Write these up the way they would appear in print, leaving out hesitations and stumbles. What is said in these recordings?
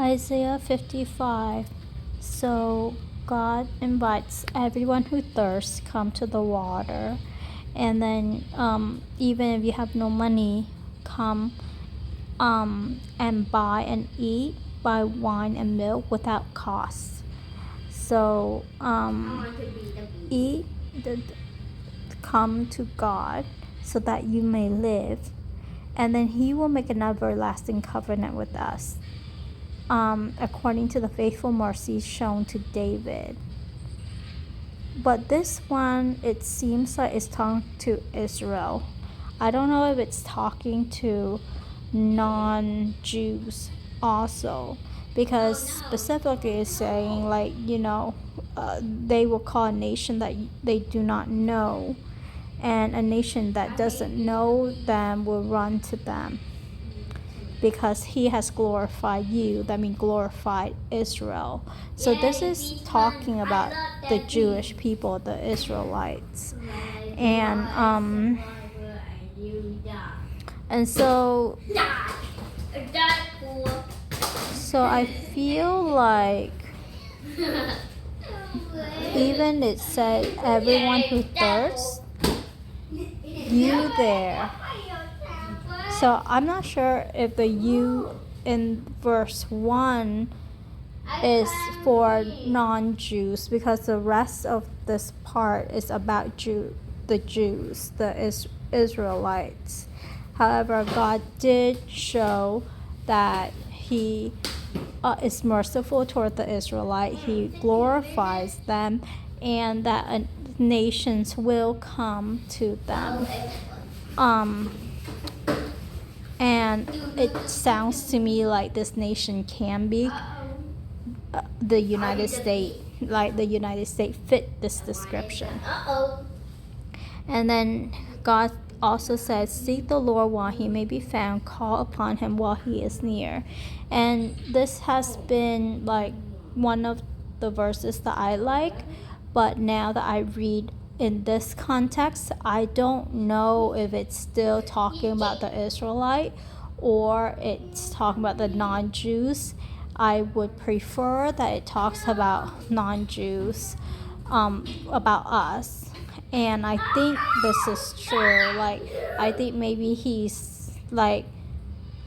Isaiah 55. So God invites everyone who thirsts come to the water, and then even if you have no money, come and buy and eat, buy wine and milk without cost. So eat, come to God so that you may live, and then He will make an everlasting covenant with us. According to the faithful mercies shown to David. But this one, it seems like it's talking to Israel. I don't know if it's talking to non-Jews also, because specifically it's saying they will call a nation that they do not know, and a nation that doesn't know them will run to them. Because He has glorified you, that means glorified Israel. So this is talking about the Jewish people, the Israelites. And so I feel like even it said everyone who thirsts, you there. So I'm not sure if the you in verse 1 is for non-Jews, because the rest of this part is about the Jews, the Israelites. However, God did show that He is merciful toward the Israelite. He glorifies them, and that nations will come to them. And it sounds to me like this nation can be the United States, like the United States fit this description. And then God also says, seek the Lord while He may be found, call upon Him while He is near. And this has been like one of the verses that I like, but now that I read in this context, I don't know if it's still talking about the Israelite or it's talking about the non-Jews. I would prefer that it talks about non-Jews, about us. And I think this is true. Like, I think maybe He's like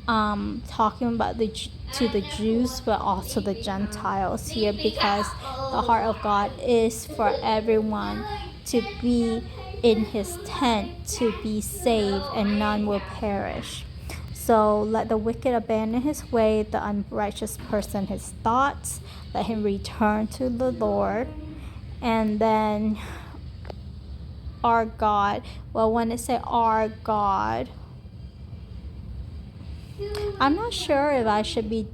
talking about to the Jews, but also the Gentiles here, because the heart of God is for everyone to be in His tent, to be saved, and none will perish. So let the wicked abandon his way, the unrighteous person his thoughts, let him return to the Lord. And then our God, well, when it say our God, I'm not sure if I should be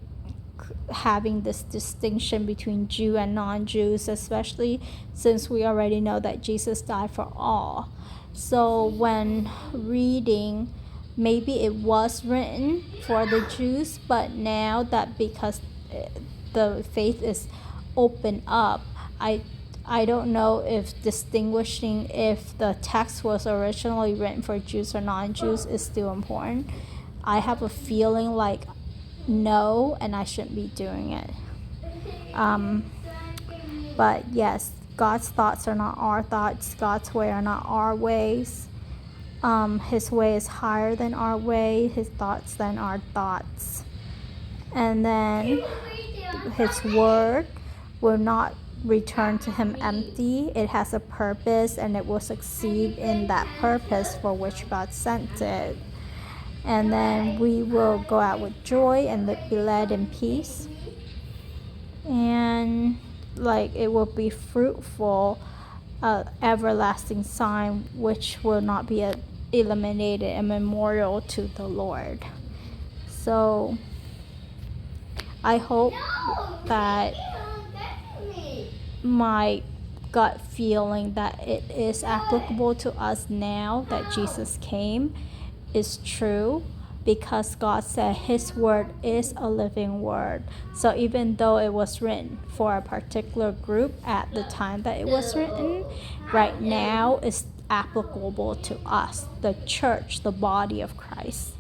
having this distinction between Jew and non-Jews, especially since we already know that Jesus died for all. So when reading, maybe it was written for the Jews, but now that because the faith is open up, I don't know if distinguishing if the text was originally written for Jews or non-Jews is still important. I have a feeling like no, and I shouldn't be doing it. But yes, God's thoughts are not our thoughts. God's way are not our ways. His way is higher than our way. His thoughts than our thoughts. And then His word will not return to Him empty. It has a purpose, and it will succeed in that purpose for which God sent it. And then we will go out with joy and be led in peace. And like it will be fruitful, everlasting sign which will not be eliminated, a memorial to the Lord. So I hope that my gut feeling that it is applicable to us now that Jesus came is true, because God said His word is a living word. So even though it was written for a particular group at the time that it was written, right now it's applicable to us, the church, the body of Christ.